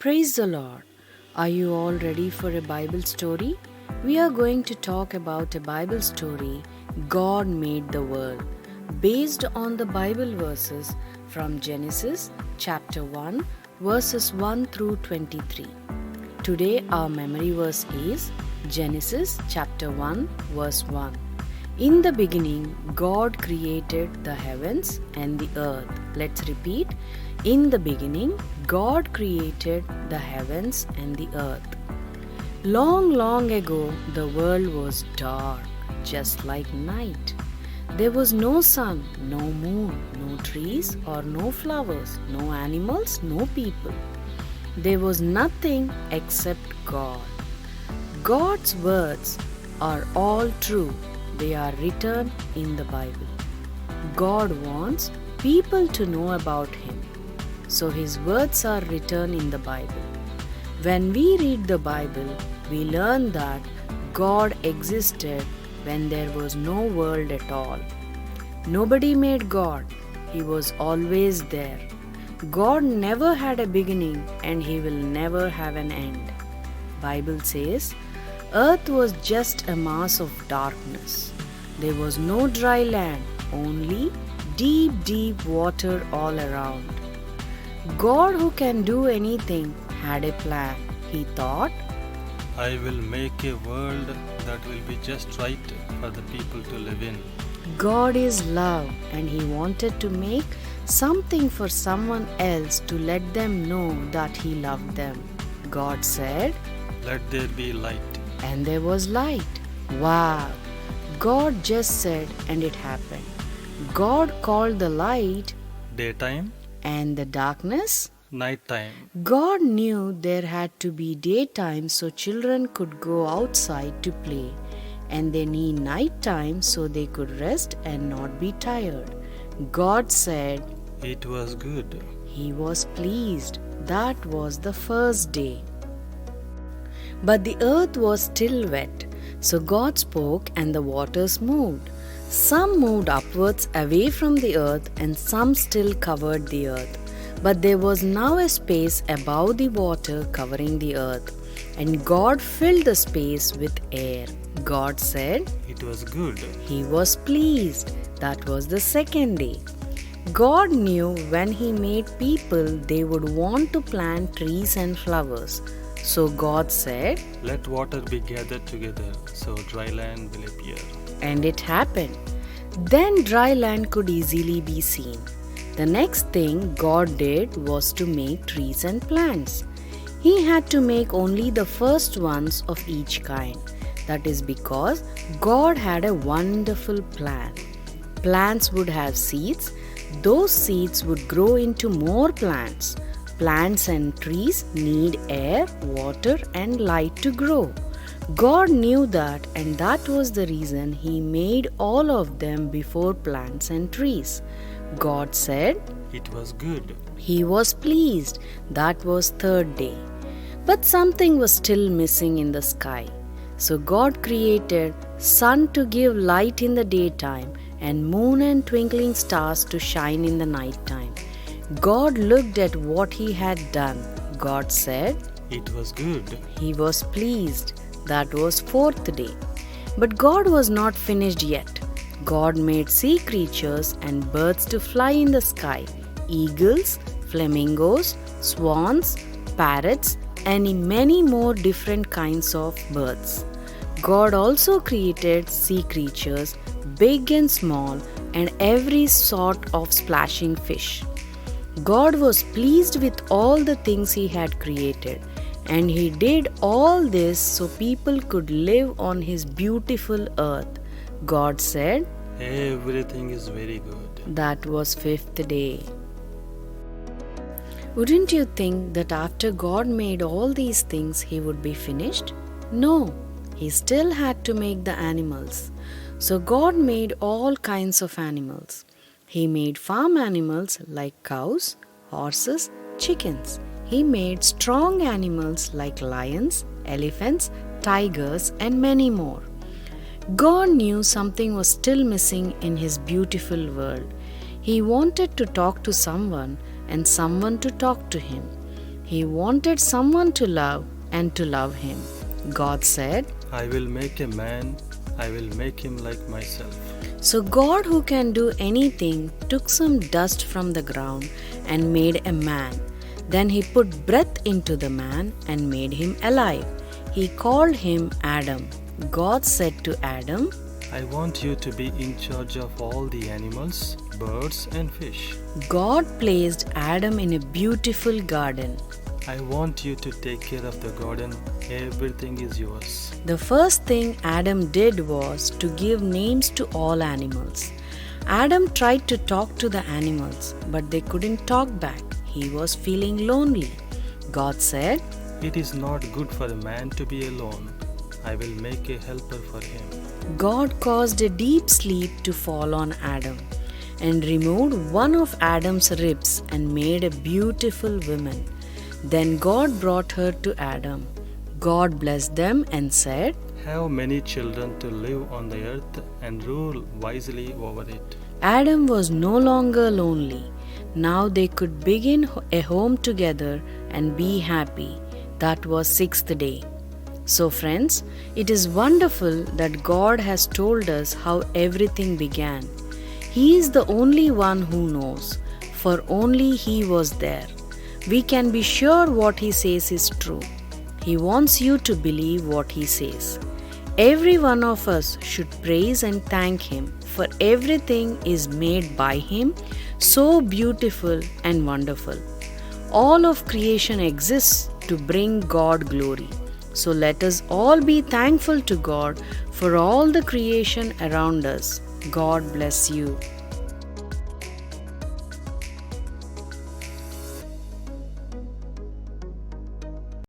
Praise the Lord. Are you all ready for a Bible story? We are going to talk about a Bible story, God Made the World, based on the Bible verses from Genesis chapter 1, verses 1 through 23. Today our memory verse is Genesis chapter 1, verse 1. In the beginning, God created the heavens and the earth. Let's repeat. In the beginning, God created the heavens and the earth. Long, long ago, the world was dark, just like night. There was no sun, no moon, no trees or no flowers, no animals, no people. There was nothing except God. God's words are all true. They are written in the Bible. God wants people to know about Him. So His words are written in the Bible. When we read the Bible, we learn that God existed when there was no world at all. Nobody made God. He was always there. God never had a beginning and He will never have an end. Bible says, earth was just a mass of darkness. There was no dry land, only deep, deep water all around. God, who can do anything, had a plan. He thought, I will make a world that will be just right for the people to live in. God is love and He wanted to make something for someone else to let them know that He loved them. God said, Let there be light. And there was light. Wow! God just said and it happened. God called the light Daytime, and the darkness nighttime. God knew there had to be daytime so children could go outside to play, and they need nighttime so they could rest and not be tired. God said, It was good. He was pleased. That was the first day. But the earth was still wet, so God spoke and the waters moved. Some moved upwards away from the earth and some still covered the earth. But there was now a space above the water covering the earth, and God filled the space with air. God said, It was good. He was pleased. That was the second day. God knew when He made people they would want to plant trees and flowers. So God said, Let water be gathered together, so dry land will appear. And it happened. Then dry land could easily be seen. The next thing God did was to make trees and plants. He had to make only the first ones of each kind. That is because God had a wonderful plan. Plants would have seeds. Those seeds would grow into more plants. Plants and trees need air, water, and light to grow. God knew that, and that was the reason He made all of them before plants and trees. God said, It was good. He was pleased. That was third day. But something was still missing in the sky. So God created sun to give light in the daytime and moon and twinkling stars to shine in the nighttime. God looked at what He had done. God said, It was good. He was pleased. That was fourth day. But God was not finished yet. God made sea creatures and birds to fly in the sky, eagles, flamingos, swans, parrots, and many more different kinds of birds. God also created sea creatures, big and small, and every sort of splashing fish. God was pleased with all the things He had created, and He did all this so people could live on His beautiful earth. God said, Everything is very good. That was fifth day. Wouldn't you think that after God made all these things He would be finished? No, He still had to make the animals. So God made all kinds of animals. He made farm animals like cows, horses, chickens. He made strong animals like lions, elephants, tigers, and many more. God knew something was still missing in His beautiful world. He wanted to talk to someone and someone to talk to Him. He wanted someone to love and to love him. God said, I will make a man, I will make him like myself. So God, who can do anything, took some dust from the ground and made a man. Then he put breath into the man and made him alive. He called him Adam. God said to Adam, I want you to be in charge of all the animals, birds, and fish. God placed Adam in a beautiful garden. I want you to take care of the garden. Everything is yours. The first thing Adam did was to give names to all animals. Adam tried to talk to the animals, but they couldn't talk back. He was feeling lonely. God said, It is not good for a man to be alone. I will make a helper for him. God caused a deep sleep to fall on Adam and removed one of Adam's ribs and made a beautiful woman. Then God brought her to Adam. God blessed them and said, Have many children to live on the earth and rule wisely over it. Adam was no longer lonely. Now they could begin a home together and be happy. That was sixth day. So friends, it is wonderful that God has told us how everything began. He is the only one who knows, for only He was there. We can be sure what He says is true. He wants you to believe what He says. Every one of us should praise and thank Him, for everything is made by Him, so beautiful and wonderful. All of creation exists to bring God glory. So let us all be thankful to God for all the creation around us. God bless you.